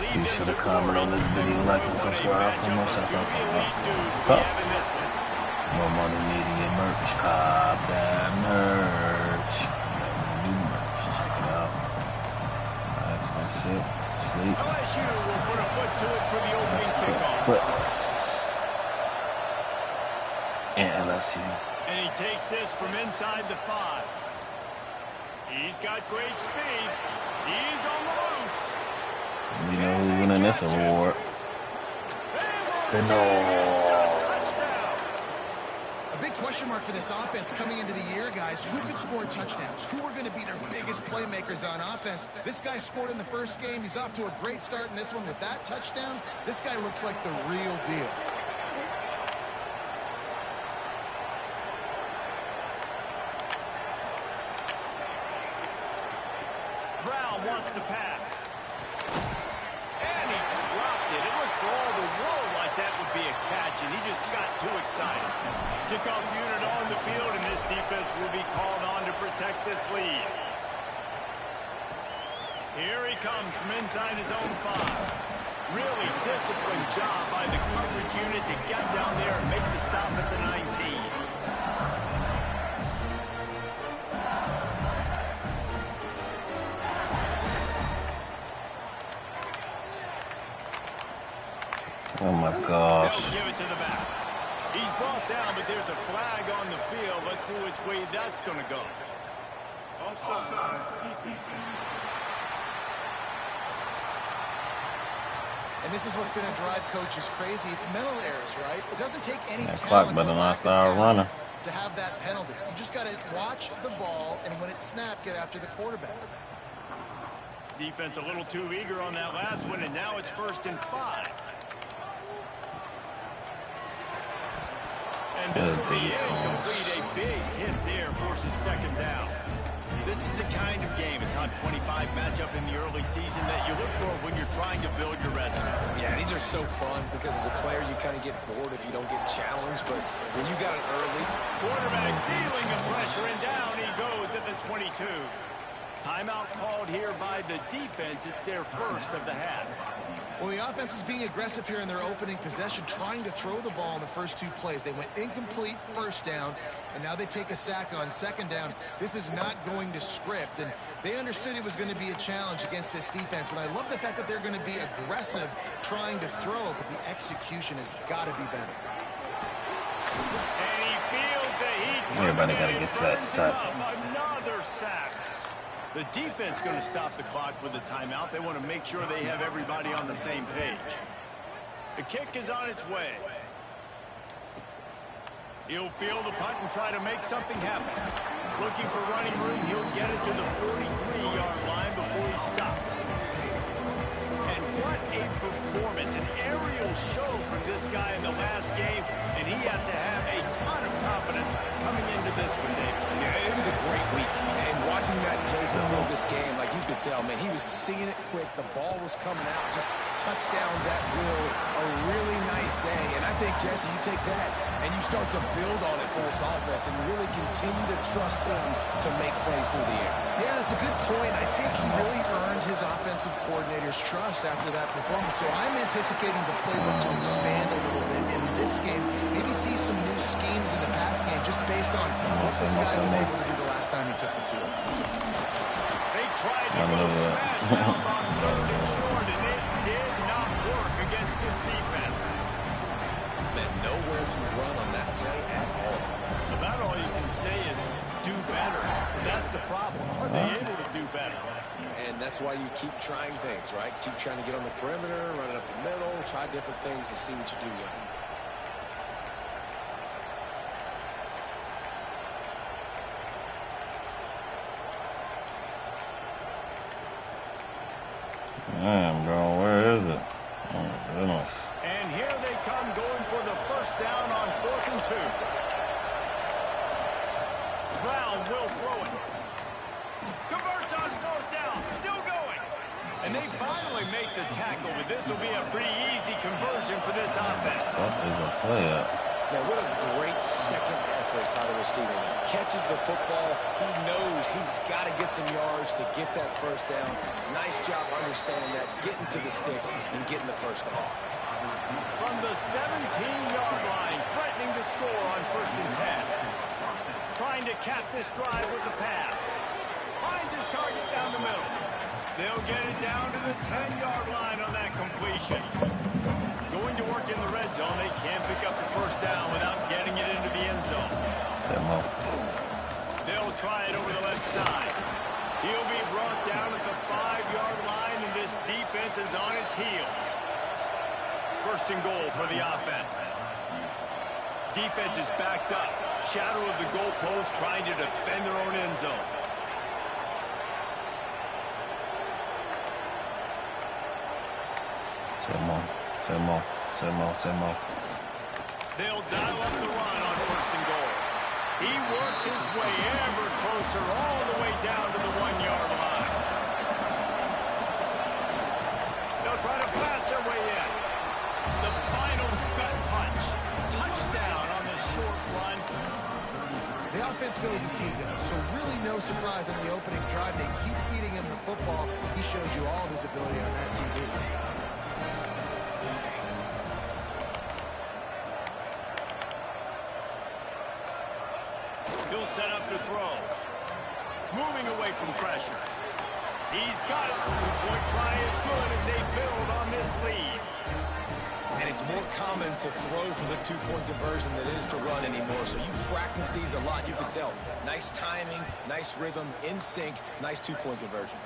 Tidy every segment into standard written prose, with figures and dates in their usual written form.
Be sure to comment on this video, like and subscribe for more stuff. What's up? MoMoney Media merch, cop that merch. New merch, check it out. That's it. Sleep. LSU will put a foot to it for the opening kickoff. And LSU. And he takes this from inside the 5. He's got great speed. He's on the loose. You know who's winning this award? A big question mark for this offense coming into the year, guys. Who could score touchdowns? Who are going to be their biggest playmakers on offense? This guy scored in the first game. He's off to a great start in this one with that touchdown. This guy looks like the real deal. Brown wants to pass. And he dropped it. It looked for all the world like that would be a catch, and he just got too excited. Kickoff unit on the field, and this defense will be called on to protect this lead. Here he comes from inside his own 5. Really disciplined job by the coverage unit to get down there and make the stop at the 19. Oh my gosh. They'll give it to the back. He's brought down, but there's a flag on the field. Let's see which way that's going to go. Offside. And this is what's going to drive coaches crazy. It's mental errors, right? It doesn't take any That talent clock better not start running to have that penalty. You just got to watch the ball, and when it's snapped, get after the quarterback. Defense a little too eager on that last one, and now it's 1st and 5. And this will be incomplete. A big hit there forces 2nd down. This is the kind of game, a top 25 matchup in the early season that you look for when you're trying to build your resume. Yeah, these are so fun because as a player you kind of get bored if you don't get challenged, but when you got it early. Quarterback feeling the pressure, and down he goes at the 22. Timeout called here by the defense. It's their first of the half. Well, the offense is being aggressive here in their opening possession, trying to throw the ball in the first 2 plays. They went incomplete 1st down, and now they take a sack on 2nd down. This is not going to script, and they understood it was going to be a challenge against this defense. And I love the fact that they're going to be aggressive trying to throw, but the execution has got to be better. And he feels the heat. Everybody got to get to that sack. Another sack. The defense going to stop the clock with a timeout. They want to make sure they have everybody on the same page. The kick is on its way. He'll field the punt and try to make something happen. Looking for running room. He'll get it to the 43-yard line before he stops. And what a performance. An aerial show from this guy in the last game. And he has to have a ton of confidence coming into this one, David. Yeah, it was a great week. And watching that tape before this game, like you could tell, man, he was seeing it quick. The ball was coming out. Just touchdowns at will. A really nice day. And I think, Jesse, you take that and you start to build on it for this offense and really continue to trust him to make plays through the air. Yeah, that's a good point. I think he really earned his offensive coordinator's trust after that performance. So I'm anticipating the playbook to expand a little bit in this game. Maybe see some new schemes in the pass game just based on what this guy was able to do the last time he took the field. They tried to go smash mouth on 3rd and short, and it did not work against this defense. Man, nowhere to run on that play at all. About all you can say is do better. That's the problem. Are they able to do better? And that's why you keep trying things, right? Keep trying to get on the perimeter, run it up the middle, try different things to see what you do well. Damn, bro, where is it? Oh, my goodness. And here they come going for the 1st down on 4th and 2. Brown will throw it. Converts on 4th down. Still going. And they finally make the tackle, but this will be a pretty easy conversion for this offense. What is a play at? Now, what a great second effort effort by the receiver. Catches the football. He knows he's got to get some yards to get that first down. Nice job understanding that, getting to the sticks and getting the first down. From the 17-yard line, threatening to score on 1st and 10. Trying to cap this drive with the pass. Finds his target down the middle. They'll get it down to the 10-yard line on that completion. Going to work in the red zone. They can't pick up the first down without getting it into the end zone. They'll try it over the left side. He'll be brought down at the 5-yard line, and this defense is on its heels. 1st and goal for the offense. Defense is backed up. Shadow of the goalpost, trying to defend their own end zone. They'll dial up the run on 1st and goal. He works his way ever closer, all the way down to the 1-yard line. They'll try to pass their way in. The final gut punch. Touchdown on the short run. The offense goes as he goes, so really no surprise on the opening drive. They keep feeding him the football. He shows you all of his ability on that TV. He'll set up to throw. Moving away from pressure. He's got it. Two-point try as good as they build on this lead. And it's more common to throw for the two-point conversion than it is to run anymore. So you practice these a lot, you can tell. Nice timing, nice rhythm, in sync, nice two-point conversion.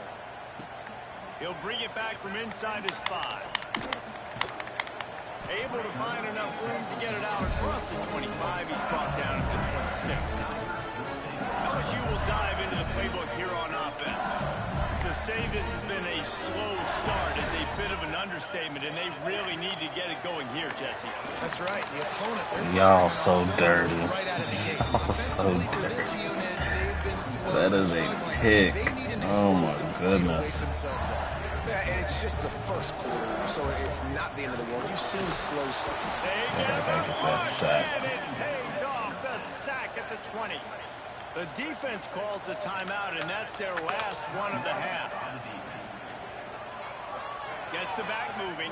He'll bring it back from inside his 5. Able to find enough room to get it out across the 25. He's brought down at the 26. LSU will dive into the playbook here on offense. To say this has been a slow start is a bit of an understatement, and they really need to get it going here, Jesse. That's right. The opponent, y'all so dirty. Right out of the gate. Y'all so For this dirty. unit, they've been slow. That is a pick. Oh my goodness. Yeah, and it's just the first quarter, so it's not the end of the world. You've seen slow start. They get that sack. and it pays off. The sack at the 20. The defense calls the timeout, and that's their last one of the half. Gets the back moving.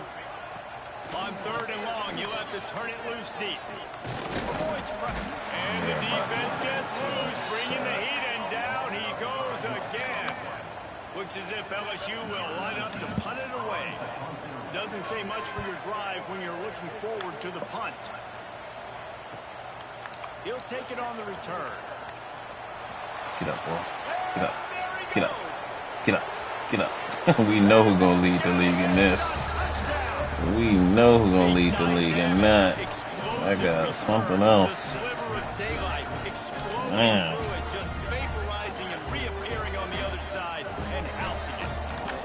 On 3rd and long, you'll have to turn it loose deep. Avoids pressure. And the defense gets loose, bringing the heat, and down he goes again. Looks as if LSU will line up to punt it away. Doesn't say much for your drive when you're looking forward to the punt. He'll take it on the return. Get up, boy. Get up. Get up. Get up. Get up. We know who's going to lead the league in this. We know who's going to lead the league in that. I got something else. Man. Just vaporizing and reappearing on the other side and housing it.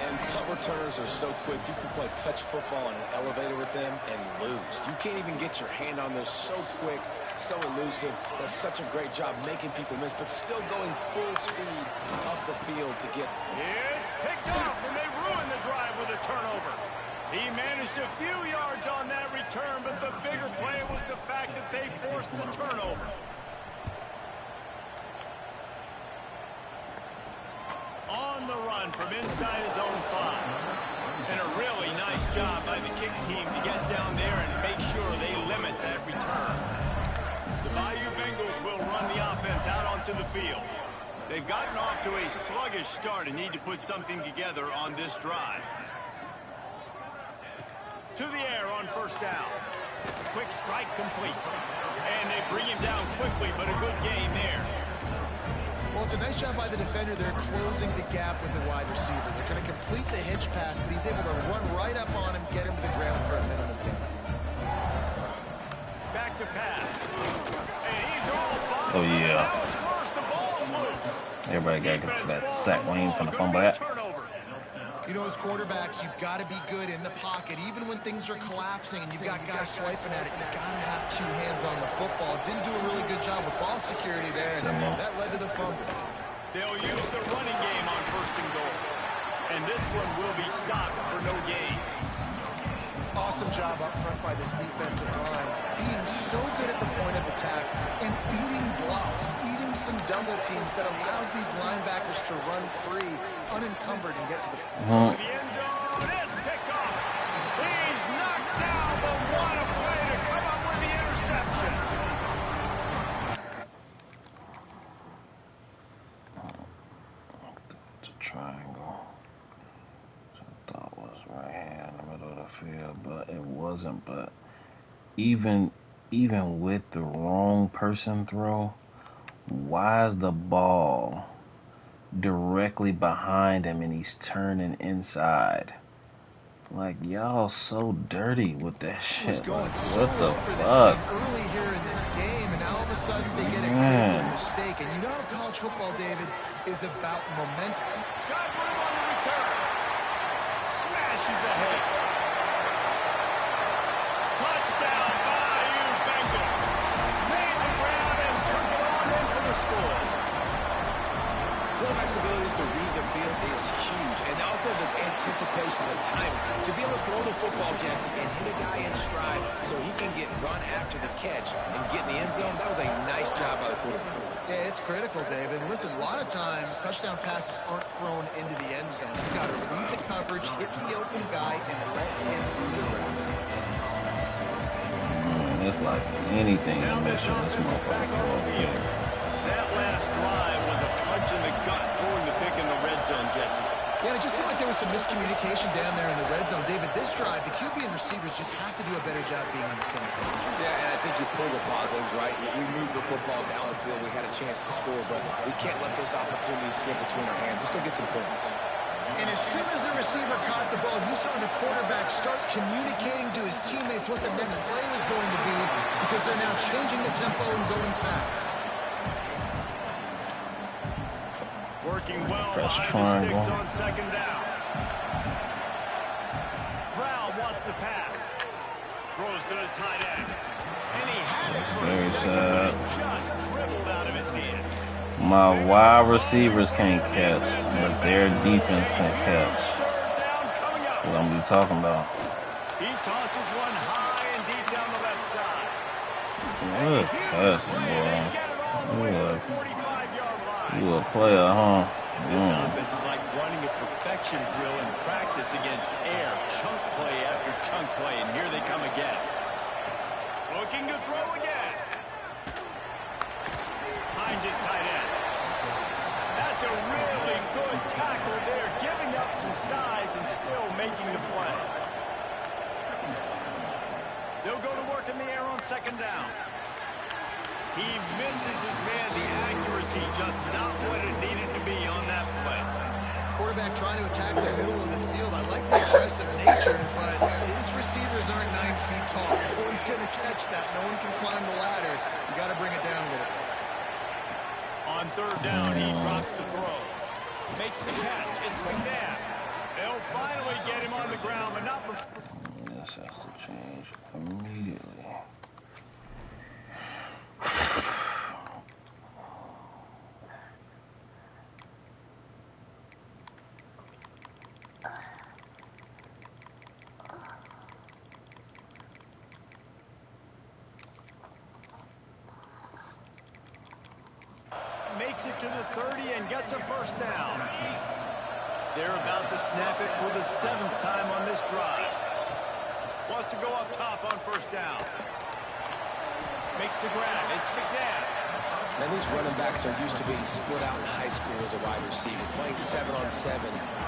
And punt returners are so quick. You can play touch football in an elevator with them and lose. You can't even get your hand on those. So quick, so elusive. Does such a great job making people miss, but still going full speed up the field to get. It's picked off, and they ruin the drive with a turnover. He managed a few yards on that return, but the bigger play was the fact that they forced the turnover. On the run from inside his own 5. And a really nice job by the kick team to get down there and make sure they limit that return. The Bayou Bengals will run the offense out onto the field. They've gotten off to a sluggish start and need to put something together on this drive. To the air on 1st down. Quick strike complete. And they bring him down quickly, but a good gain there. Well, it's a nice job by the defender. They're closing the gap with the wide receiver. They're going to complete the hitch pass, but he's able to run right up on him, get him to the ground for a minimum gain. Back to pass. And he's all bottom. Oh, yeah. Now it's worse. The ball's loose. Everybody got to get to that sack. We ain't going to fumble that. You know, as quarterbacks, you've got to be good in the pocket. Even when things are collapsing and you've got guys swiping at it, you've got to have 2 hands on the football. Didn't do a really good job with ball security there, and that led to the fumble. They'll use the running game on 1st and goal. And this one will be stopped for no gain. awesome job up front by this defensive line, being so good at the point of attack and eating blocks, eating some double teams that allows these linebackers to run free, unencumbered, and get to the end zone. It's picked off. He's knocked down, but what a play to come up with the interception. It's a triangle. Which I thought was right here in the middle of the field, but it wasn't. But even with the wrong person throw, why is the ball directly behind him and he's turning inside? Like, y'all so dirty with that shit. Like, what the fuck? Early here in this game, and all of a sudden they get a critical mistake. And you know how college football, David, is about momentum. Got room on the return. Smashes ahead. Touchdown, Bayou Bengals. Made the grab and took it on in for the score. Quarterback's abilities to read the field is huge, and also the anticipation, the timing. To be able to throw the football, Jesse, and hit a guy in stride so he can get run after the catch and get in the end zone, that was a nice job by the quarterback. Yeah, it's critical, David. Listen, a lot of times touchdown passes aren't thrown into the end zone. You've got to read the coverage, hit the open guy, and let him do the rest. It's like anything to measure this motherfucker. That last drive was a punch in the gut, throwing the pick in the red zone, Jesse. Yeah, it just seemed like there was some miscommunication down there in the red zone. David, this drive, the QB and receivers just have to do a better job being on the same page. Yeah, and I think you pull the positives, right? We moved the football down the field. We had a chance to score, but we can't let those opportunities slip between our hands. Let's go get some points. And as soon as the receiver caught the ball, you saw the quarterback start communicating to his teammates what the next play was going to be, because they're now changing the tempo and going fast. Working well Press behind the triangle. sticks on second down. Brown wants to pass. Throws to the tight end. And he had it for Very a second, sad. but it just dribbled out of his hands. My wide receivers can't catch, but their defense can catch. Third down coming up. What I'm be talking about. He tosses one high and deep down the left side. What a catch, boy. Get it all the way to the 45-yard line. You a player, huh? This offense is like running a perfection drill in practice against air. Chunk play after chunk play, and here they come again. Looking to throw again. Behind his tight end. That's a really good tackle there, giving up some size and still making the play. They'll go to work in the air on second down. He misses his man. The accuracy just not what it needed to be on that play. Quarterback trying to attack the middle of the field. I like the aggressive nature, but his receivers aren't 9 feet tall. No one's going to catch that. No one can climb the ladder. You got to bring it down a little bit. On third down, he drops the throw. Makes the catch. It's McNabb. They'll finally get him on the ground, but not before. This has to change immediately. Makes it to the 30 and gets a first down. They're about to snap it for the 7th time on this drive. Wants to go up top on first down. Makes the grab. It's McNabb. And these running backs are used to being split out in high school as a wide receiver. Playing 7-on-7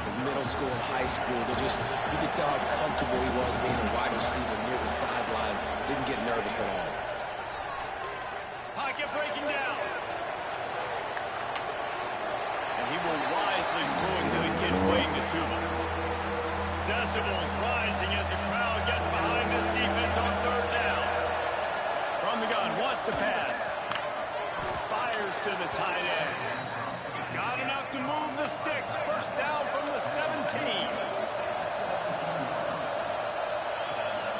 as middle school and high school. They're just, you could tell how comfortable he was being a wide receiver near the sidelines. Didn't get nervous at all. Pocket breaking down. And he will wisely throw it to the kid playing the tuba. Decibels rising as the crowd gets behind this defense on third down. From the gun, wants to pass. Fires to the tight end. Got enough to move the sticks. First down from the 17.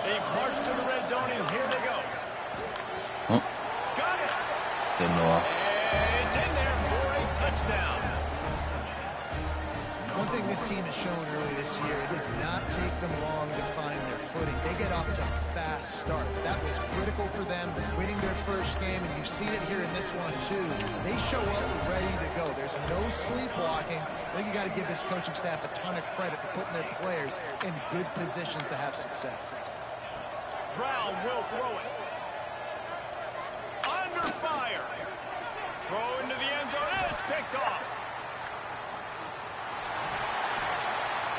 They march to the red zone, and here they go. Got it. Good enough. And it's in there for a touchdown. One thing this team has shown early this year, it does not take them long to find their footing. They get off to fast starts. That was critical for them winning their first game, and you've seen it here in this one too. They show up ready to go. There's no sleepwalking. I think you got to give this coaching staff a ton of credit for putting their players in good positions to have success. Brown will throw it. Under fire. Throw into the end zone, and it's picked off.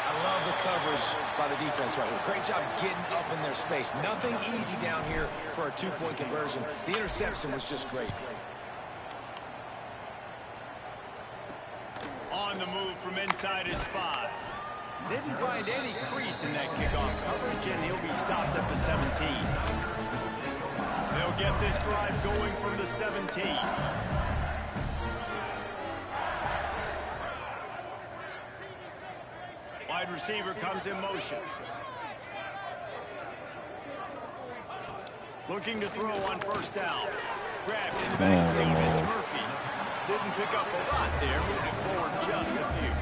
I love the coverage by the defense right here. Great job getting up in their space. Nothing easy down here for a two-point conversion. The interception was just great. On the move from inside his 5. Didn't find any crease in that kickoff coverage, and he'll be stopped at the 17. They'll get this drive going from the 17. Wide receiver comes in motion. Looking to throw on first down. Grabbed in the backfield. It's Murphy. Didn't pick up a lot there, moving forward just a few.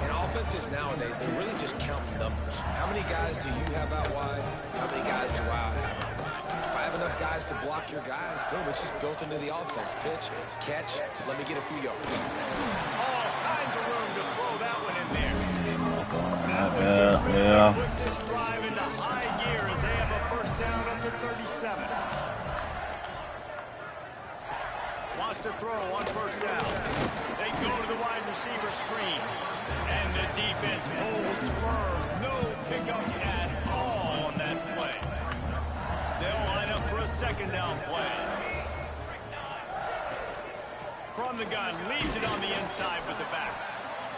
In offenses nowadays, they're really just counting numbers. How many guys do you have out wide? How many guys do I have out wide? If I have enough guys to block your guys, boom, it's just built into the offense. Pitch, catch, let me get a few yards. All kinds of room to throw that one in there. Yeah. Put this drive into high gear as they have a first down at the 37. Wants to throw on first down. They go to the wide receiver screen. And the defense holds firm. No pickup at all on that play. They'll line up for a second down play. From the gun, leaves it on the inside with the back.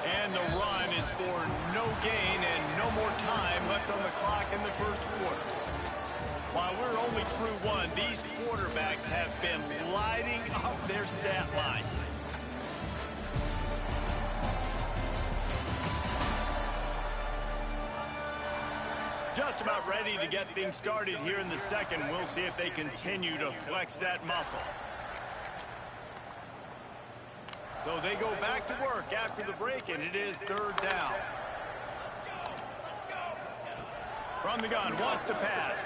And the run is for no gain and no more time left on the clock in the first quarter. While we're only through one, these quarterbacks have been lighting up their stat line. Just about ready to get things started here in the second. We'll see if they continue to flex that muscle. So they go back to work after the break, and it is third down. From the gun, wants to pass.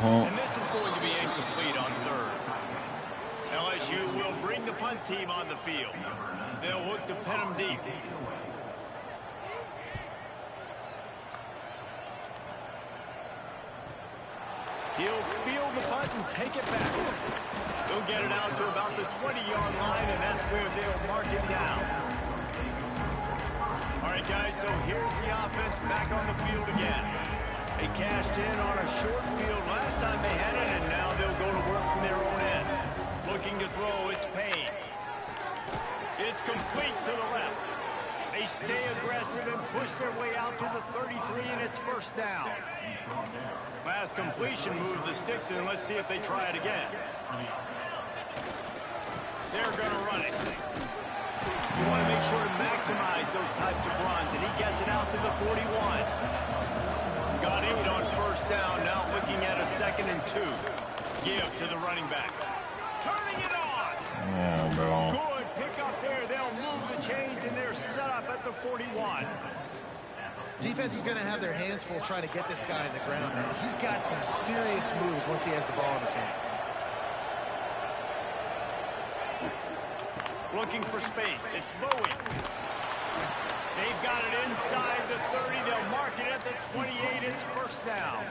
And this is going to be incomplete on third. LSU will bring the punt team on the field. They'll look to pin them deep. He'll field the punt and take it back. He'll get it out to about the 20-yard line, and that's where they'll mark it down. All right, guys, so here's the offense back on the field again. They cashed in on a short field last time they had it, and now they'll go to work from their own end. Looking to throw, it's Payne. It's complete to the left. They stay aggressive and push their way out to the 33, and it's first down. Last completion moved the sticks, and let's see if they try it again. They're going to run it. You want to make sure to maximize those types of runs, and he gets it out to the 41. Got 8 on first down, now looking at a 2nd and 2. Give to the running back. Turning it on! Yeah, bro. Good pick up there. They'll move the chains, and they're set up at the 41. Defense is going to have their hands full trying to get this guy on the ground, man. He's got some serious moves once he has the ball in his hands. Looking for space. It's Bowie. They've got it inside the 30. They'll mark it at the 28. It's first down.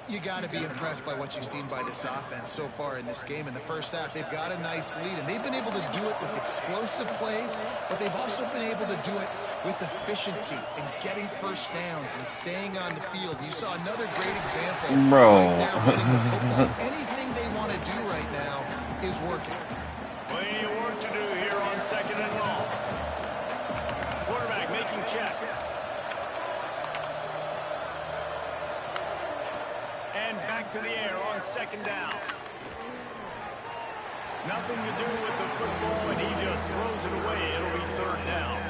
You got to be impressed by what you've seen by this offense so far in this game. In the first half, they've got a nice lead, and they've been able to do it with explosive plays, but they've also been able to do it with efficiency and getting first downs and staying on the field. You saw another great example right there running the football. Anything they want to do right now is working. Plenty of work to do here on 2nd and long. Quarterback making checks. And back to the air on 2nd down. Nothing to do with the football, and he just throws it away. It'll be third down.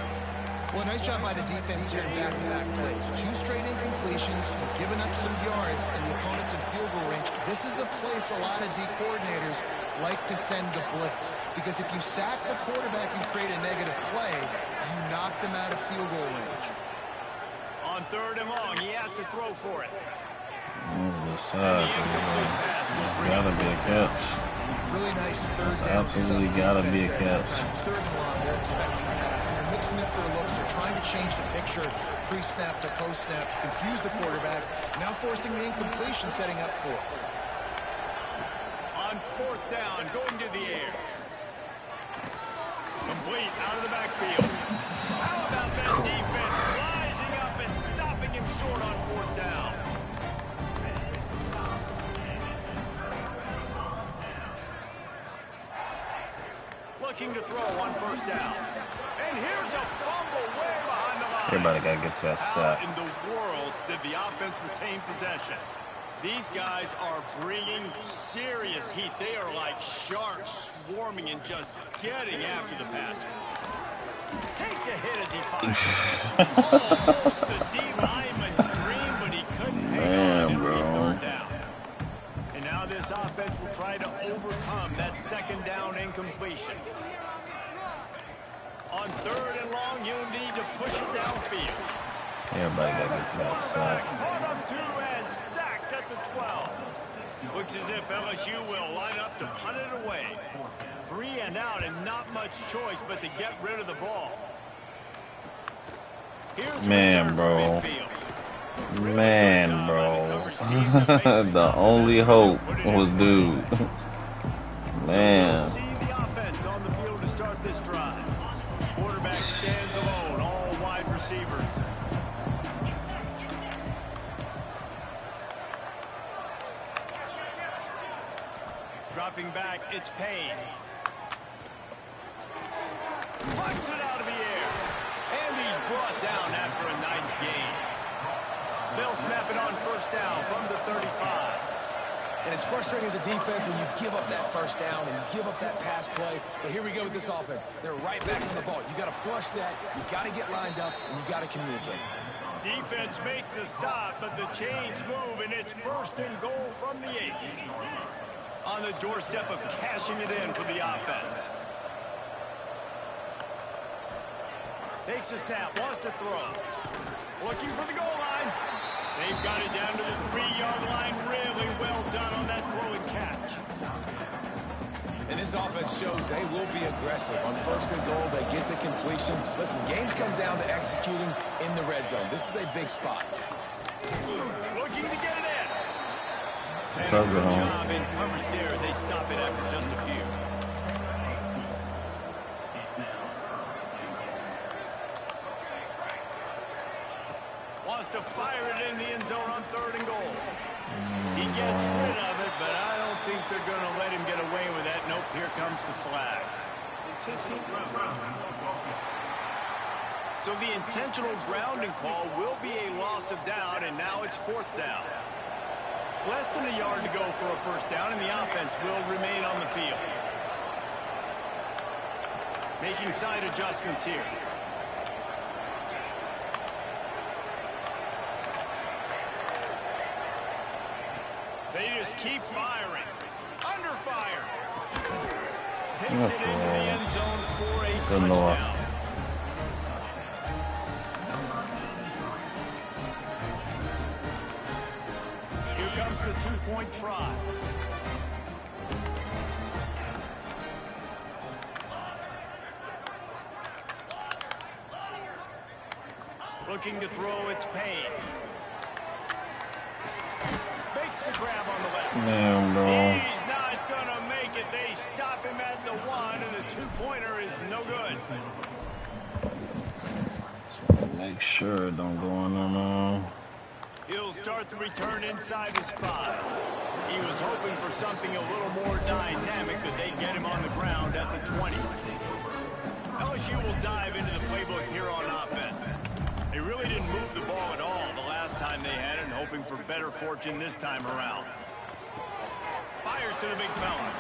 Well, nice job by the defense here in back-to-back plays. 2 straight incompletions, giving up some yards, and the opponent's in field goal range. This is a place a lot of D coordinators like to send the blitz, because if you sack the quarterback and create a negative play, you knock them out of field goal range. On On 3rd and long, he has to throw for it. The side, gotta be a catch. Really nice third down. Absolutely gotta be a catch. It's 3rd and long. They're expecting a pass, and they're mixing up their looks. They're trying to change the picture pre-snap to post-snap to confuse the quarterback. Now forcing the incompletion, setting up 4th. On 4th down, going to the air. Complete out of the backfield. How about that defense rising up and stopping him short on 4th down? Looking to throw on 1st down. And here's a fumble way behind the line. Everybody got to get to that sack. How in the world did the offense retain possession? These guys are bringing serious heat. They are like sharks swarming and just getting after the passer. Takes a hit as he fires. Almost the D lineman's dream, but he couldn't hang on and be 3rd down. And now this offense will try to overcome that 2nd down incompletion. On 3rd and long, you'll need to push it downfield. Everybody got to get to that sack. Caught up 2 and sacked at the 12. Looks as if LSU will line up to punt it away. 3 and out and not much choice but to get rid of the ball. Here's Man, bro. Man, bro. The only hope was dude. Man. See the offense on the field to start this drive. Quarterback stands alone, all wide receivers. Dropping back, it's Payne. Flicks it out of the air. And he's brought down after a nice gain. They'll snap it on 1st down from the 35. And it's frustrating as a defense when you give up that 1st down and you give up that pass play. But here we go with this offense. They're right back on the ball. You got to flush that. You got to get lined up, and you got to communicate. Defense makes a stop, but the chains move, and it's 1st and goal from the 8. On the doorstep of cashing it in for the offense. Takes a snap, wants to throw. Looking for the goal line. They've got it down to the 3-yard line. Really well done on that throw and catch. And this offense shows they will be aggressive. On 1st and goal, they get the completion. Listen, games come down to executing in the red zone. This is a big spot. Looking to get it in. And Good a good job in coverage there as they stop it after just a few. Wants to fire it in the end zone on 3rd and goal. He gets rid of it, but I don't think they're going to let him get away with that. Nope, here comes the flag. So the intentional grounding call will be a loss of down, and now it's 4th down. Less than a yard to go for a 1st down, and the offense will remain on the field. Making side adjustments here. They just keep firing. Under fire. Takes it into the end zone for a touchdown. Here comes the 2-point try. Looking to throw, it's Payne. Makes the grab on the left. Man, bro. He's not going to make it. They stop him at the 1, and the 2-pointer is no good. So make sure it don't go on no. He'll start the return inside his 5. He was hoping for something a little more dynamic, but they get him on the ground at the 20. LSU will dive into the playbook here on offense. They really didn't move the ball at all the last time they had it, and hoping for better fortune this time around. Fires to the big fountain.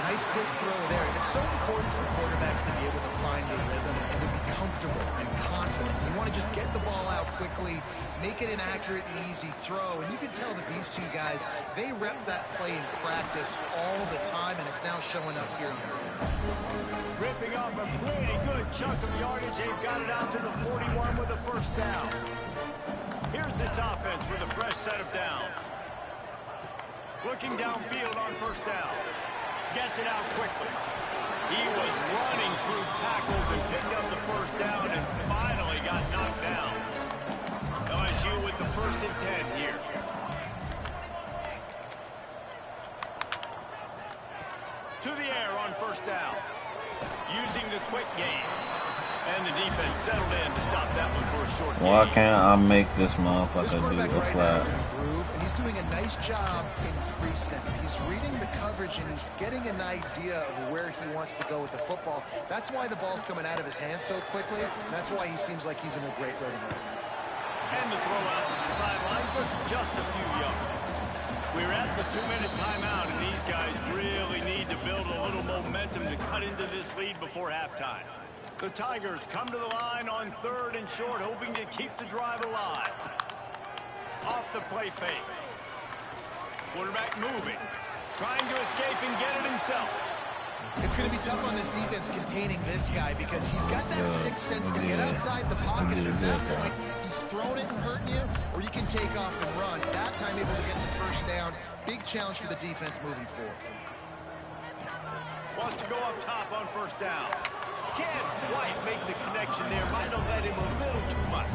Nice quick throw there. It's so important for quarterbacks to be able to find a rhythm and to be comfortable and confident. You want to just get the ball out quickly, make it an accurate and easy throw. And you can tell that these two guys, they rep that play in practice all the time, and it's now showing up here on the field. Ripping off a pretty good chunk of yardage. They've got it out to the 41 with a 1st down. this offense with a fresh set of downs. Looking downfield on first down. Gets it out quickly. He was running through tackles and picked up the first down and finally got knocked down. LSU with the 1st and 10 here. To the air on first down. Using the quick game. And the defense settled in to stop that one for a short game. Why can't I make this motherfucker do the Right flat? and he's doing a nice job in pre-snap. He's reading the coverage and he's getting an idea of where he wants to go with the football. That's why the ball's coming out of his hands so quickly. And that's why he seems like he's in a great rhythm right now. And the throw out to the sideline for just a few yards. We're at the 2-minute timeout, and these guys really need to build a little momentum to cut into this lead before halftime. The Tigers come to the line on 3rd and short, hoping to keep the drive alive. Off the play fake. Quarterback moving. Trying to escape and get it himself. It's going to be tough on this defense containing this guy because he's got that sixth sense to get outside the pocket, and at that point, he's throwing it and hurting you, or you can take off and run. That time able to get the first down. Big challenge for the defense moving forward. Wants to go up top on first down. Can't quite make the connection there. Might have led him a little too much.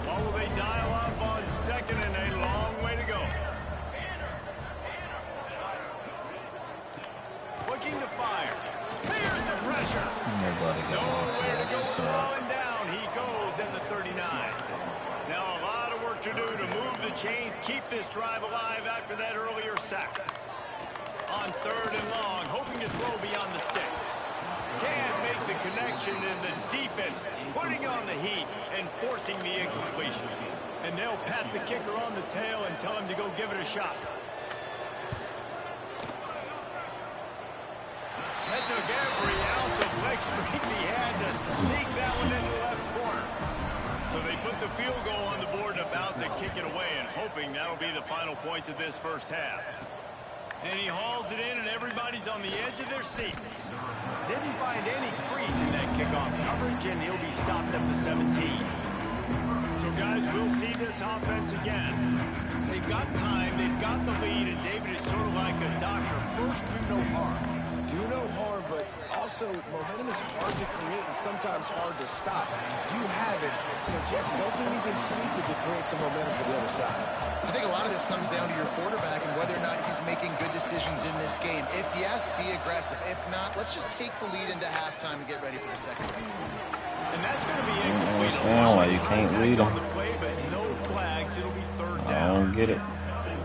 What will they dial up on 2nd and a long way to go? Looking to fire. Here's the pressure. Nowhere to go with the ball and down. He goes at the 39. Now a lot of work to do to move the chains, keep this drive alive after that earlier sack. On 3rd and long, hoping to throw beyond the sticks. Can't make the connection, and the defense putting on the heat and forcing the incompletion. And they'll pat the kicker on the tail and tell him to go give it a shot. That took every ounce of leg strength he had to sneak that one into the left corner. So they put the field goal on the board and about to kick it away, and hoping that'll be the final points of this first half. And he hauls it in, and everybody's on the edge of their seats. Didn't find any crease in that kickoff coverage, and he'll be stopped at the 17. So, guys, we'll see this offense again. They've got time, they've got the lead, and David is sort of like a doctor. First, do no harm. Do no harm, but also momentum is hard to create and sometimes hard to stop. You have it. So, Jesse, don't do anything stupid to create some momentum for the other side. I think a lot of this comes down to your quarterback and whether or not he's making good decisions in this game. If yes, be aggressive. If not, let's just take the lead into halftime and get ready for the second half. And that's going to be incomplete. I understand why you can't read them. But no flags. It'll be 3rd down. I don't get it.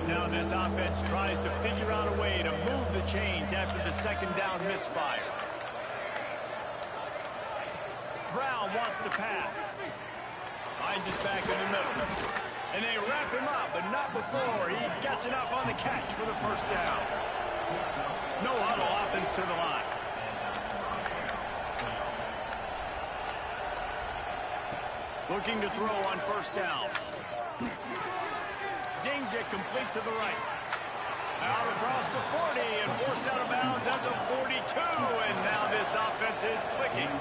Now this offense tries to figure out a way to move the chains after the 2nd down misfire. Brown wants to pass. Finds his back in the middle. And they wrap him up, but not before he gets enough on the catch for the first down. No huddle offense to the line. Looking to throw on first down. Zings it complete to the right. Out across the 40 and forced out of bounds at the 42. And now this offense is clicking.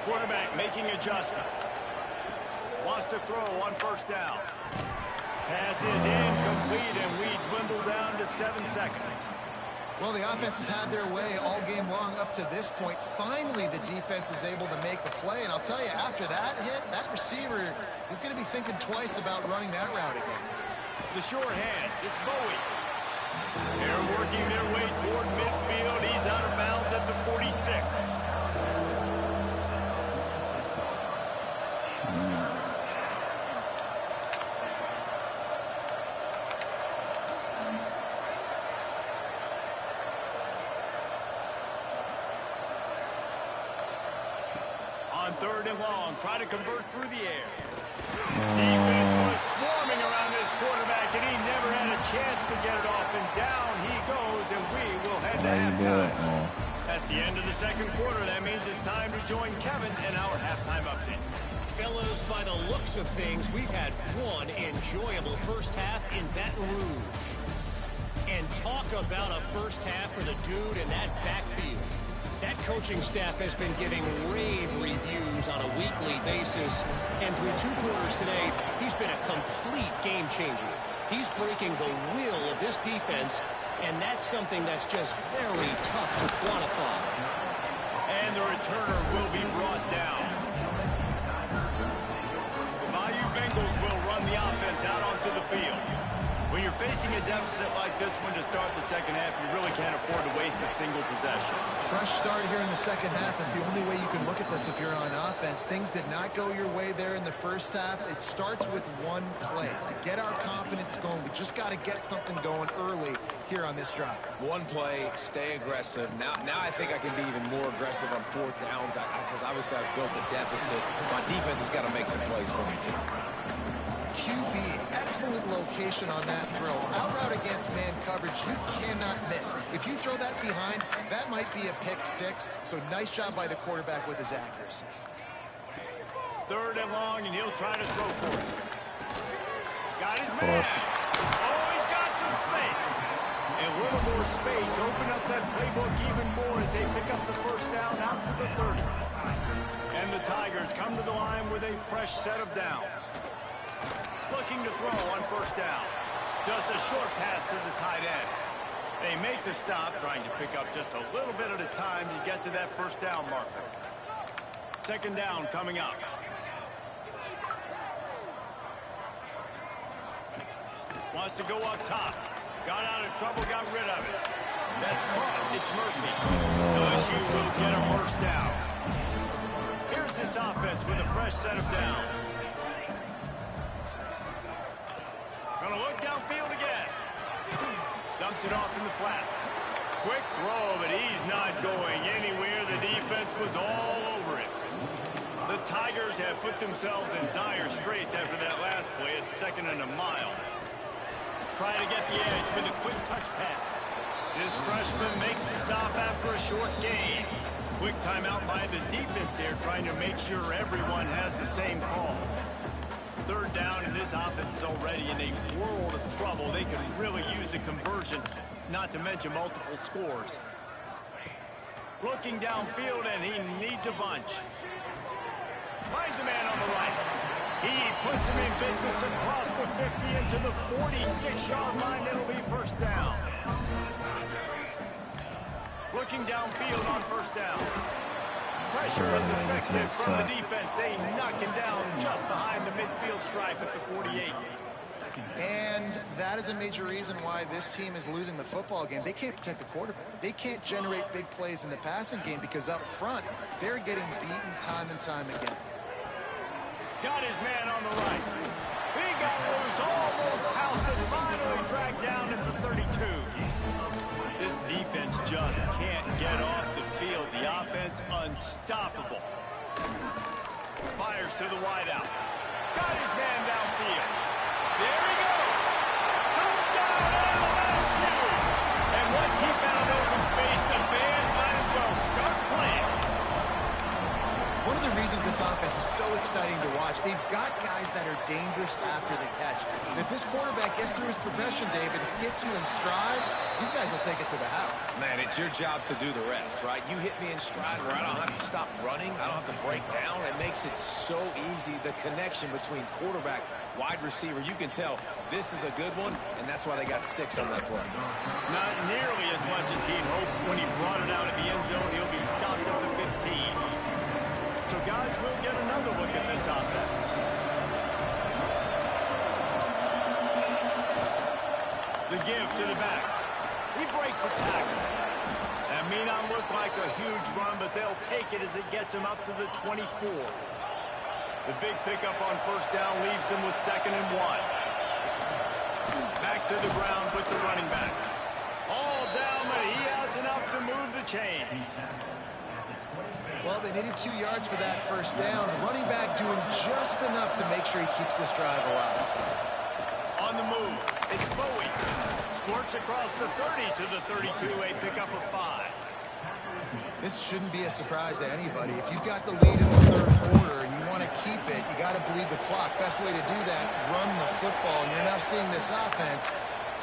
Quarterback making adjustments. Wants to throw on first down. Pass is incomplete, and we dwindle down to 7 seconds. Well, the offense has had their way all game long up to this point. Finally, the defense is able to make a play. And I'll tell you, after that hit, that receiver is going to be thinking twice about running that route again. The short hands, it's Bowie. They're working their way toward midfield. He's out of bounds at the 46. On 3rd and long, trying to convert through the air. Defense was swarming around this quarterback, and he never had a chance to get it off. And down he goes, and we will head to halftime. That's the end of the 2nd quarter. That means it's time to join Kevin in our halftime update. Fellows, by the looks of things, we've had one enjoyable first half in Baton Rouge. And talk about a first half for the dude in that backfield. That coaching staff has been giving rave reviews on a weekly basis, and through 2 quarters today, he's been a complete game changer. He's breaking the will of this defense, and that's something that's just very tough to quantify. And the returner will be brought down. The Bayou Bengals will run the offense out onto the field. When you're facing a deficit like this one to start the second half, you really can't afford to waste a single possession. Fresh start here in the second half. That's the only way you can look at this if you're on offense. Things did not go your way there in the first half. It starts with one play. To get our confidence going, we just got to get something going early here on this drive. One play, stay aggressive. Now I think I can be even more aggressive on 4th downs because obviously I've built a deficit. My defense has got to make some plays for me too. QB, excellent location on that throw. Out route against man coverage, you cannot miss. If you throw that behind, that might be a pick 6. So nice job by the quarterback with his accuracy. 3rd and long, and he'll try to throw for it. Got his man. Oh, he's got some space. And a little more space. Open up that playbook even more as they pick up the 1st down out to the 30. And the Tigers come to the line with a fresh set of downs. Looking to throw on 1st down. Just a short pass to the tight end. They make the stop, trying to pick up just a little bit at a time to get to that 1st down marker. 2nd down coming up. Wants to go up top. Got out of trouble, got rid of it. That's caught. It's Murphy. LSU will get a 1st down. Here's this offense with a fresh set of downs. Gonna look downfield again. Dumps it off in the flats. Quick throw, but he's not going anywhere. The defense was all over it. The Tigers have put themselves in dire straits after that last play. It's 2nd and a mile. Try to get the edge with a quick touch pass. This freshman makes the stop after a short gain. Quick timeout by the defense there, trying to make sure everyone has the same call. 3rd down, and this offense is already in a world of trouble. They could really use a conversion, not to mention multiple scores. Looking downfield, and he needs a bunch. Finds a man on the right. He puts him in business across the 50 into the 46-yard line. It'll be 1st down. Looking downfield on 1st down. Pressure is effective from the defense. They knock him down just behind the midfield stripe at the 48. And that is a major reason why this team is losing the football game. They can't protect the quarterback. They can't generate big plays in the passing game because up front, they're getting beaten time and time again. Got his man on the right. He got loose, almost housed it, finally dragged down at the 32. This defense just can't get off the field. The offense unstoppable. Fires to the wideout. Got his man downfield. There he goes. Touchdown LSU. And once he found open space, the band might as well start playing. One of the reasons this offense is so exciting to watch, they've got guys that are dangerous after the catch. And if this quarterback gets through his progression, David, gets you in stride, these guys will take it to the house. Man, it's your job to do the rest, right? You hit me in stride where I don't have to stop running. I don't have to break down. It makes it so easy, the connection between quarterback, wide receiver. You can tell this is a good one, and that's why they got 6 on that play. Not nearly as much as he'd hoped when he brought it out of the end zone. He'll be stopped at the 15. So, guys, we'll get another look at this offense. The give to the back. He breaks a tackle. That may not look like a huge run, but they'll take it as it gets him up to the 24. The big pickup on 1st down leaves them with 2nd and 1. Back to the ground with the running back. All down, but he has enough to move the chains. Well, they needed 2 yards for that 1st down. The running back doing just enough to make sure he keeps this drive alive. On the move, it's Bowie. Squirts across the 30 to the 32, a pickup of 5. This shouldn't be a surprise to anybody. If you've got the lead in the 3rd quarter and you want to keep it, you got to bleed the clock. Best way to do that, run the football. And you're now seeing this offense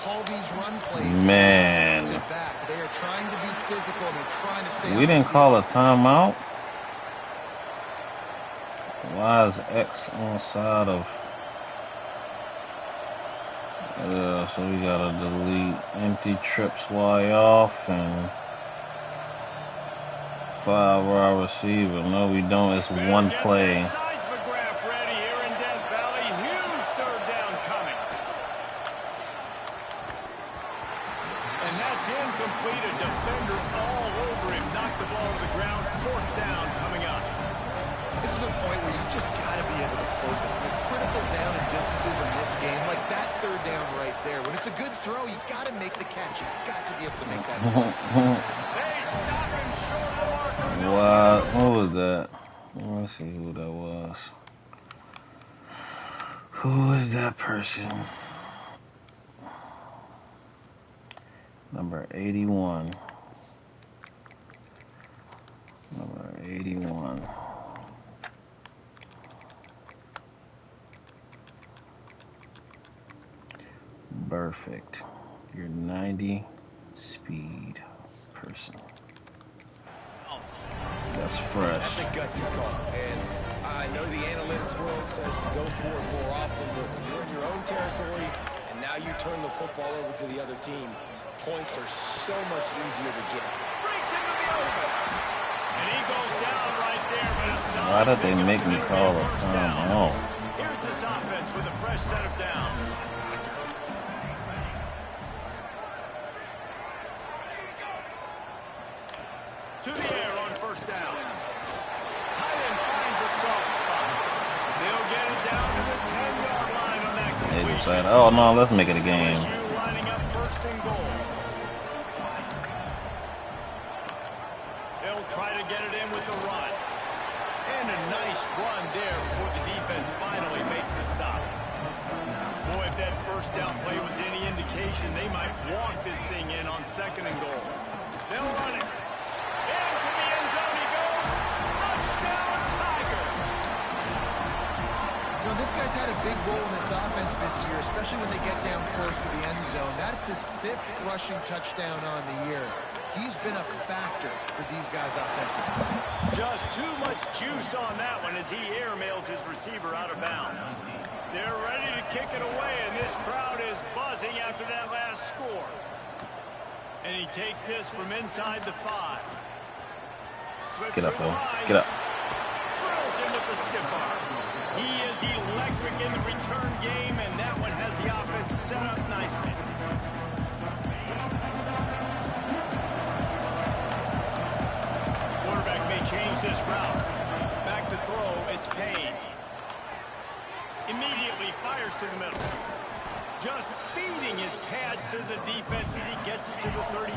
call these run plays. Man. Back. They are trying to be physical and they're trying to stay. We didn't call a timeout. Why is X on the side of? Yeah, so we gotta delete empty trips Y off and 5 wide receiver. No, we don't. It's one play. Seismograph ready here in Death Valley. Huge third down coming. And that's incomplete. A defender all over him. Knocked the ball to the ground. Fourth down coming up. This is a point where you just got to be able to focus. The critical down and distances in this game, like that third down right there. When it's a good throw, you got to make the catch. You got to be able to make that. They stop him short of the marker. Wow, what was that? Let's see who that was. Who is that person? Number 81. Number 81. Perfect. Your 90 speed person. That's fresh. That's a gutsy call. And I know the analytics world says to go for it more often, but when you're in your own territory and now you turn the football over to the other team, points are so much easier to get. Breaks into the open. And he goes down right there. But a solid Why did they make me call a timeout? Here's this offense with a fresh set of downs. To the air on first down. Tight end finds a soft spot. They'll get it down to the 10-yard line on that They completion. decided, oh no, let's make it a game. LSU lining up first and goal. They'll try to get it in with the run. And a nice run there before the defense finally makes the stop. Boy, if that first down play was any indication, they might walk this thing in on second and goal. They'll run it. Into the end zone he goes. Touchdown, Tiger. You know, this guy's had a big role in this offense this year, especially when they get down close to the end zone. That's his 5th rushing touchdown on the year. He's been a factor for these guys offensively. Just too much juice on that one as he airmails his receiver out of bounds. They're ready to kick it away, and this crowd is buzzing after that last score. And he takes this from inside the 5. Slips Get up, through the boy. line. Get up. Drills him with the stiff arm. He is electric in the return game, and that one has the offense set up nicely. Quarterback may change this route. Back to throw, it's Payne. Immediately fires to the middle. Just feeding his pads to the defense as he gets it to the 36.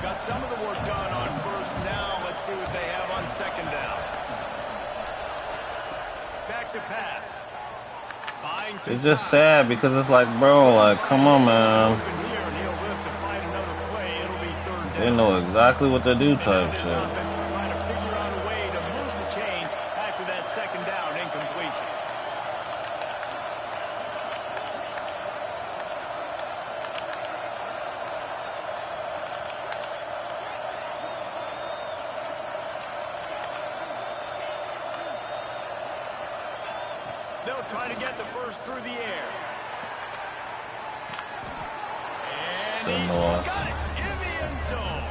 Got some of the work done on first. Now let's see what they have on second down. Back to pass. Buying some It's just time. sad because it's like, bro, like, come on, man. Open here, and he'll live to find another play. It'll be third down. They know exactly what to do type This shit. offense will try to figure out a way to move the chains after that second down incompletion. They'll try to get the first through the air. And he's got it in the end zone.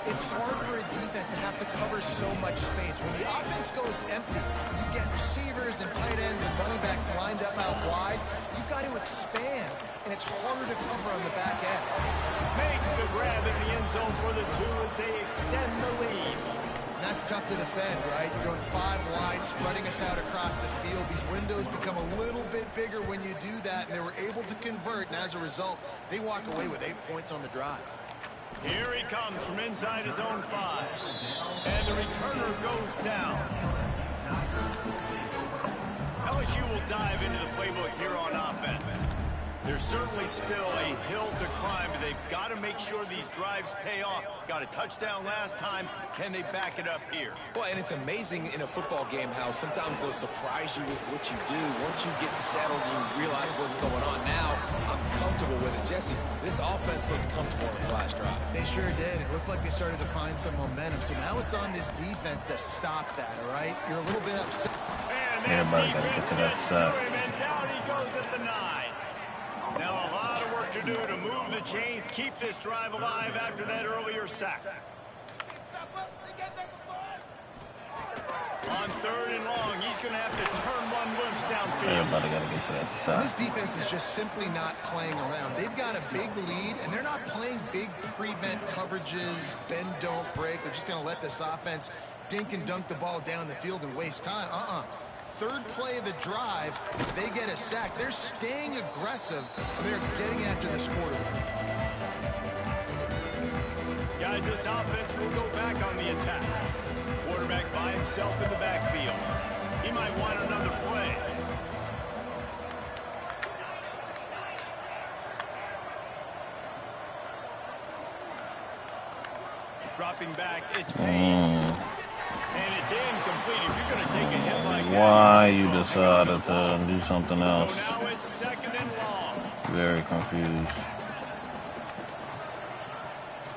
It's hard for a defense to have to cover so much space. When the offense goes empty, you get receivers and tight ends and running backs lined up out wide. You've got to expand, and it's harder to cover on the back end. Makes the grab in the end zone for the 2 as they extend the lead. And that's tough to defend, right? You're going 5 wide, spreading us out across the field. These windows become a little bit bigger when you do that, and they were able to convert, and as a result, they walk away with 8 points on the drive. Here he comes from inside his own 5. And the returner goes down. LSU will dive into the playbook here on offense. There's certainly still a hill to climb, but they've got to make sure these drives pay off. Got a touchdown last time. Can they back it up here? Well, and it's amazing in a football game how sometimes they'll surprise you with what you do. Once you get settled, you realize what's going on. Now, I'm comfortable with it. Jesse, this offense looked comfortable in its last drive. They sure did. It looked like they started to find some momentum. So now it's on this defense to stop that, all right? You're a little bit upset. And Everybody got to get to that sack. And down he goes at the 9. Now a lot of work to do to move the chains, keep this drive alive after that earlier sack. On 3rd and long, he's going to have to turn one loose downfield. Everybody got to get to that sack. This defense is just simply not playing around. They've got a big lead, and they're not playing big prevent coverages, bend, don't break. They're just going to let this offense dink and dunk the ball down the field and waste time. 3rd play of the drive, they get a sack. They're staying aggressive, and they're getting after this quarterback. Guys, this offense will go back on the attack. Quarterback by himself in the backfield. He might want another play. Dropping back, it's Payne. And it's incomplete. If you're going to take a hit like that. Why you decided to do something else? So now it's 2nd and long. Very confused.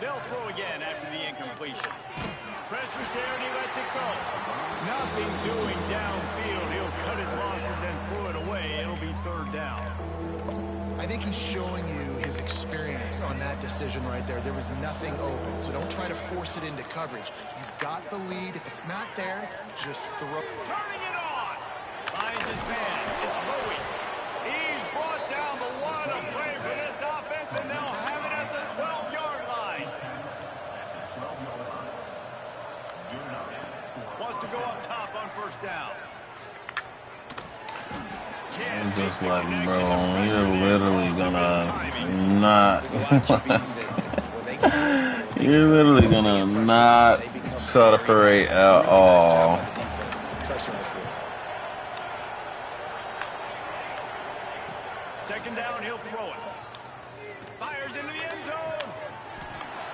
They'll throw again after the incompletion. Pressure's there and he lets it go. Nothing doing downfield. He'll cut his losses and throw it away. It'll be 3rd down. I think he's showing you his experience on that decision right there. There was nothing open, so don't try to force it into coverage. You've got the lead. If it's not there, just throw. Turning it on. Finds his man. It's Bowie. He's brought down the 1 to play for this offense, and they'll have it at the 12-yard line. Wants to go up top on 1st down. Just like, bro, you're literally gonna not. You're literally gonna not separate at all. 2nd down, he'll throw it. Fires into the end zone.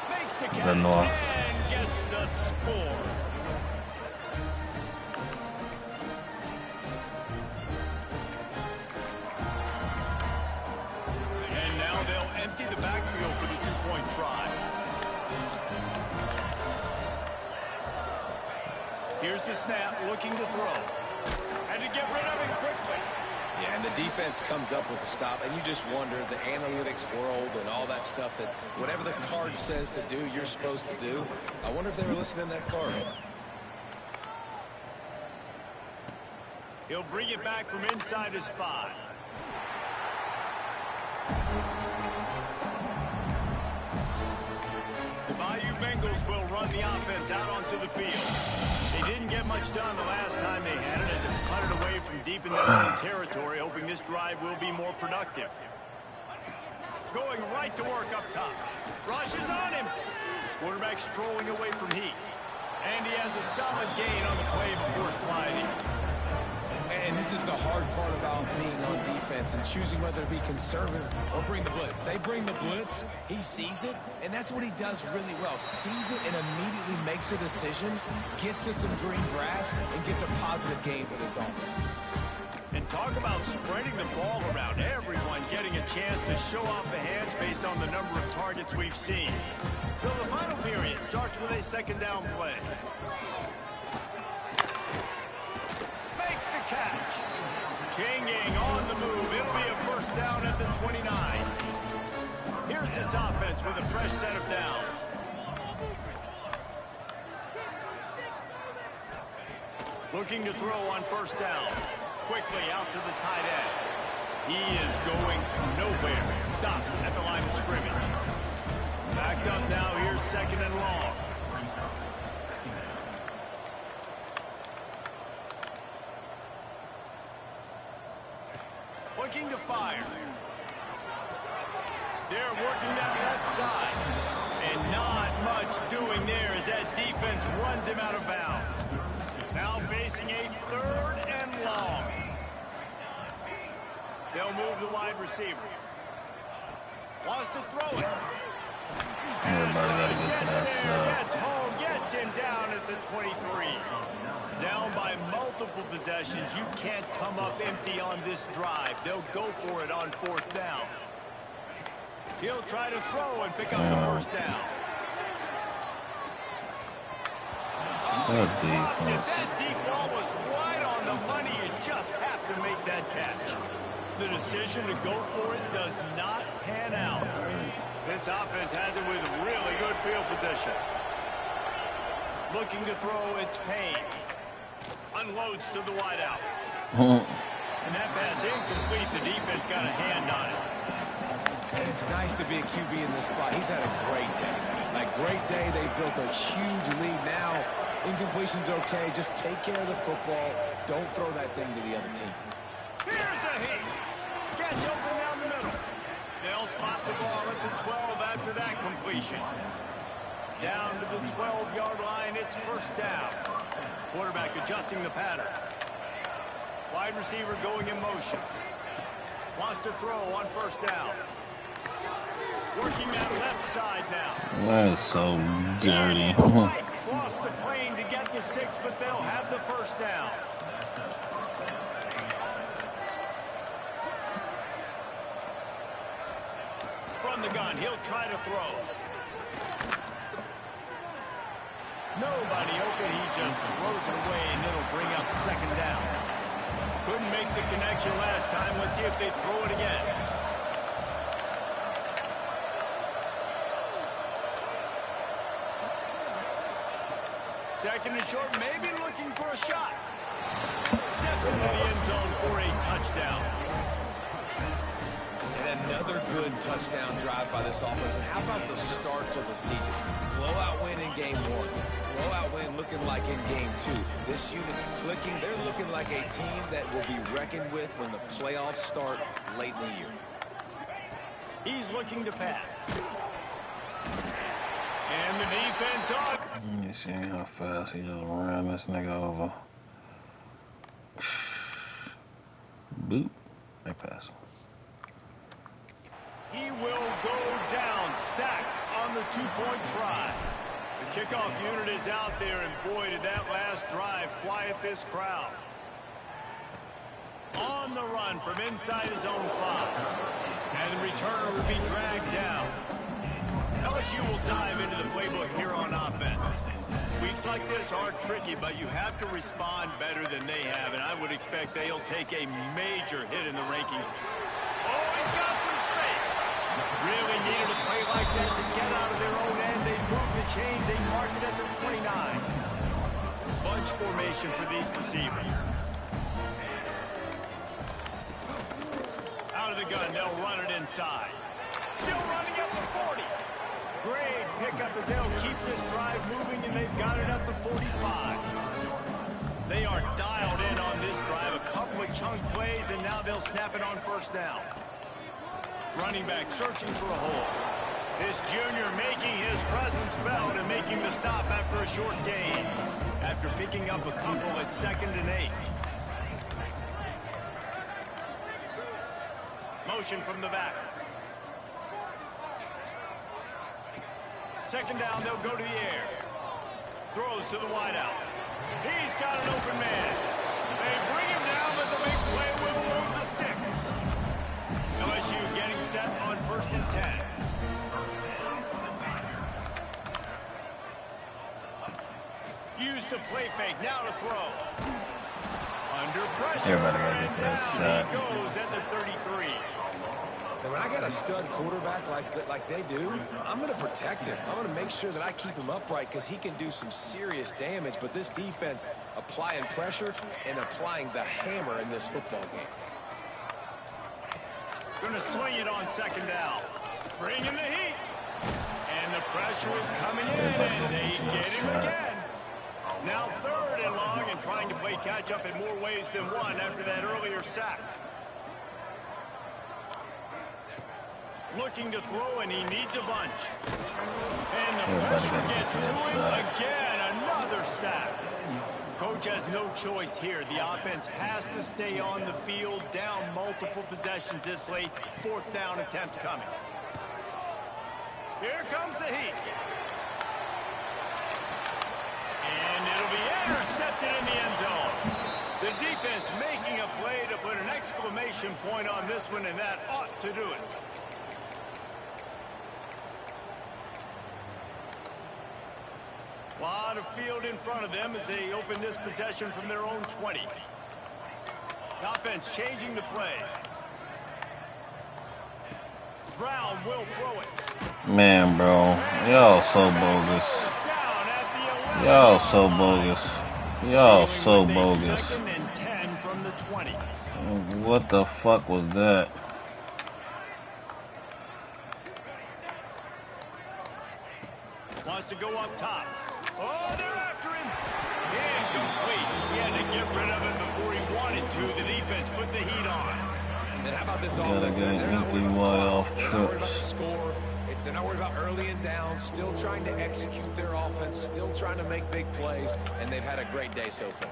Makes the catch and gets the score. Empty the backfield for the 2-point try. Here's the snap, looking to throw. And to get rid of it quickly. Yeah, and the defense comes up with the stop, and you just wonder, the analytics world and all that stuff, that whatever the card says to do, you're supposed to do. I wonder if they were listening to that card. He'll bring it back from inside his 5. The Bayou Bengals will run the offense out onto the field. They didn't get much done the last time they had it, and to cut it away from deep in their own territory, hoping this drive will be more productive. Going right to work up top. Rush is on him. Quarterback strolling away from heat. And he has a solid gain on the play before sliding. And this is the hard part about being on defense and choosing whether to be conservative or bring the blitz. They bring the blitz, he sees it, and that's what he does really well. Sees it and immediately makes a decision, gets to some green grass, and gets a positive gain for this offense. And talk about spreading the ball around. Everyone getting a chance to show off the hands based on the number of targets we've seen. So the final period starts with a 2nd down play. Makes the catch. Changing on the move. It'll be a 1st down at the 29. Here's this offense with a fresh set of downs. Looking to throw on 1st down. Quickly out to the tight end. He is going nowhere. Stop at the line of scrimmage. Backed up now. Here's 2nd and long. Looking to fire. They're working that left side. And not much doing there as that defense runs him out of bounds. Now facing a 3rd and long. They'll move the wide receiver. Wants to throw it. Everybody got to get to that side. Gets home, gets him down at the 23. Down by multiple possessions. You can't come up empty on this drive. They'll go for it on 4th down. He'll try to throw and pick up the 1st down. Good That defense. deep ball was right on the money. You just have to make that catch. The decision to go for it does not pan out. This offense has it with really good field position. Looking to throw, it's Payne. Unloads to the wideout. And that pass incomplete. The defense got a hand on it. And it's nice to be a QB in this spot. He's had a great day. Like, great day. They built a huge lead. Now, incompletion's okay. Just take care of the football. Don't throw that thing to the other team. Here's a heat. Gets open down the middle. They'll spot the ball at the 12 after that completion. Down to the 12-yard line. It's 1st down. Quarterback adjusting the pattern. Wide receiver going in motion. Wants to throw on 1st down. Working that left side now. That is so dirty. Cross the plane to get the 6, but they'll have the 1st down. From the gun, he'll try to throw. Nobody open, he just throws it away, and it'll bring up 2nd down. Couldn't make the connection last time. Let's see if they throw it again. Second and short, maybe looking for a shot. Steps into the end zone for a touchdown. And another good touchdown drive by this offense. And how about the start to the season? Blowout win in game 1. Blowout win looking like in game 2. This unit's clicking. They're looking like a team that will be reckoned with when the playoffs start late in the year. He's looking to pass. And the defense on. You see how fast he just ran this nigga over. Boop. They pass him. He will go down. Sack on the 2-point try. The kickoff unit is out there, and boy, did that last drive quiet this crowd. On the run from inside his own 5. And the returner will be dragged down. LSU will dive into the playbook here on offense. Weeks like this are tricky, but you have to respond better than they have, and I would expect they'll take a major hit in the rankings. Oh, he's got some space. Really needed a play like that to get out of their own end. They moved the chains. They marked it at the 29. Bunch formation for these receivers. Out of the gun, they'll run it inside. Still running at the 40. Great pickup as they'll keep this drive moving, and they've got it at the 45. They are dialed in on this drive. A couple of chunk plays, and now they'll snap it on 1st down. Running back searching for a hole. This junior making his presence felt and making the stop after a short gain. After picking up a couple at 2nd and 8. Motion from the back. 2nd down, they'll go to the air. Throws to the wideout. He's got an open man. They bring him down, but the big play will move the sticks. LSU getting set on 1st and 10. Used to play fake, now to throw. Under pressure. Everybody gotta get that shot. He goes at the 33. And when I got a stud quarterback like they do, I'm going to protect him. I'm going to make sure that I keep him upright because he can do some serious damage. But this defense applying pressure and applying the hammer in this football game. Going to swing it on 2nd down. Bring in the heat. And the pressure is coming in, and they get him again. Now 3rd and long, and trying to play catch-up in more ways than one after that earlier sack. Looking to throw, and he needs a bunch. And the pressure gets to him again. Another sack. Coach has no choice here. The offense has to stay on the field, down multiple possessions this late. 4th down attempt coming. Here comes the heat. And it'll be intercepted in the end zone. The defense making a play to put an exclamation point on this one, and that ought to do it. A lot of field in front of them as they open this possession from their own 20. The offense changing the play. Brown will throw it. Man, bro, y'all so bogus. Y'all so bogus. Y'all so bogus. Second and 10 from the 20. What the fuck was that? Wants to go up top. Oh, they're after him. Incomplete. He had to get rid of it before he wanted to. The defense put the heat on. And how about this Gotta offense? get an They're not equally worried wide about off the clock. They're not worried about the trips. score. They're not worried about early and down. Still trying to execute their offense. Still trying to make big plays. And they've had a great day so far.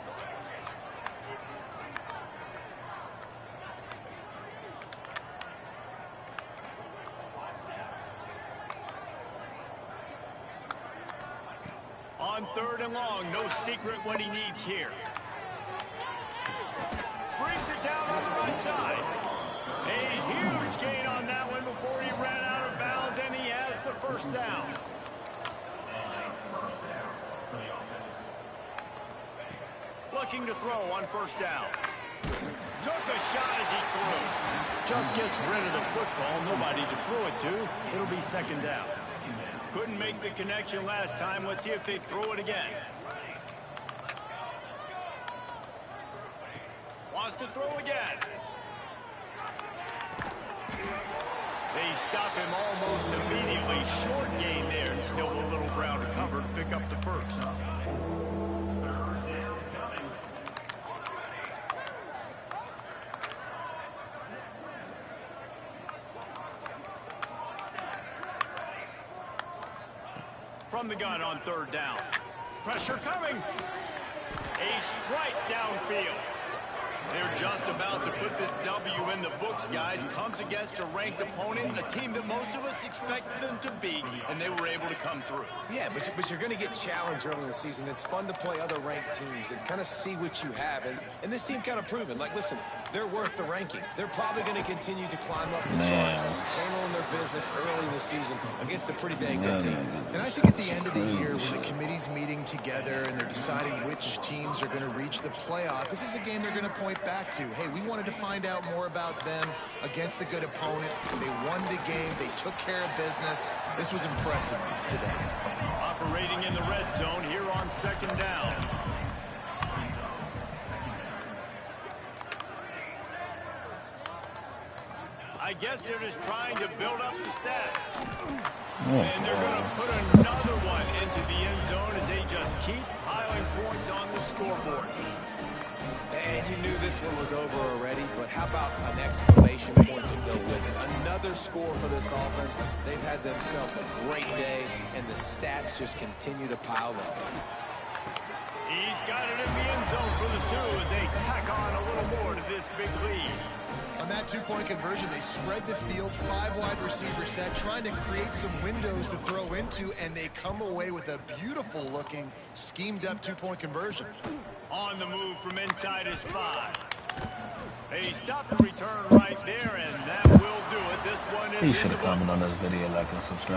On 3rd and long, no secret what he needs here. Brings it down on the right side. A huge gain on that one before he ran out of bounds, and he has the first down. Looking to throw on 1st down. Took a shot as he threw. Just gets rid of the football. Nobody to throw it to. It'll be 2nd down. Couldn't make the connection last time. Let's see if they throw it again. Wants to throw again. They stop him almost immediately. Short gain there, and still a little ground to cover to pick up the first. From the gun on 3rd down. Pressure coming. A strike downfield. They're just about to put this W in the books, guys. Comes against a ranked opponent, a team that most of us expected them to beat, and they were able to come through. Yeah, but you're going to get challenged early in the season. It's fun to play other ranked teams and kind of see what you have. And this team kind of proven, like, listen, they're worth the ranking. They're probably going to continue to climb up the charts, handling their business early in the season against a pretty dang good team. And I think at the end of the year, when the committee's meeting together and they're deciding which teams are going to reach the playoff, this is a game they're going to point back to. Hey, we wanted to find out more about them against a good opponent. They won the game. They took care of business. This was impressive today. Operating in the red zone here on 2nd down. I guess they're just trying to build up the stats. And they're going to put another one into the end zone as they just keep piling points on the scoreboard. And you knew this one was over already, but how about an exclamation point to go with it? Another score for this offense. They've had themselves a great day, and the stats just continue to pile up. He's got it in the end zone for the 2 as they tack on a little more to this big lead. On that 2-point conversion, they spread the field, 5 wide receiver set, trying to create some windows to throw into, and they come away with a beautiful-looking, schemed-up 2-point conversion. On the move from inside his 5. They stop the return right there, and that will do it. This one is You should have commented on this video, like and subscribe.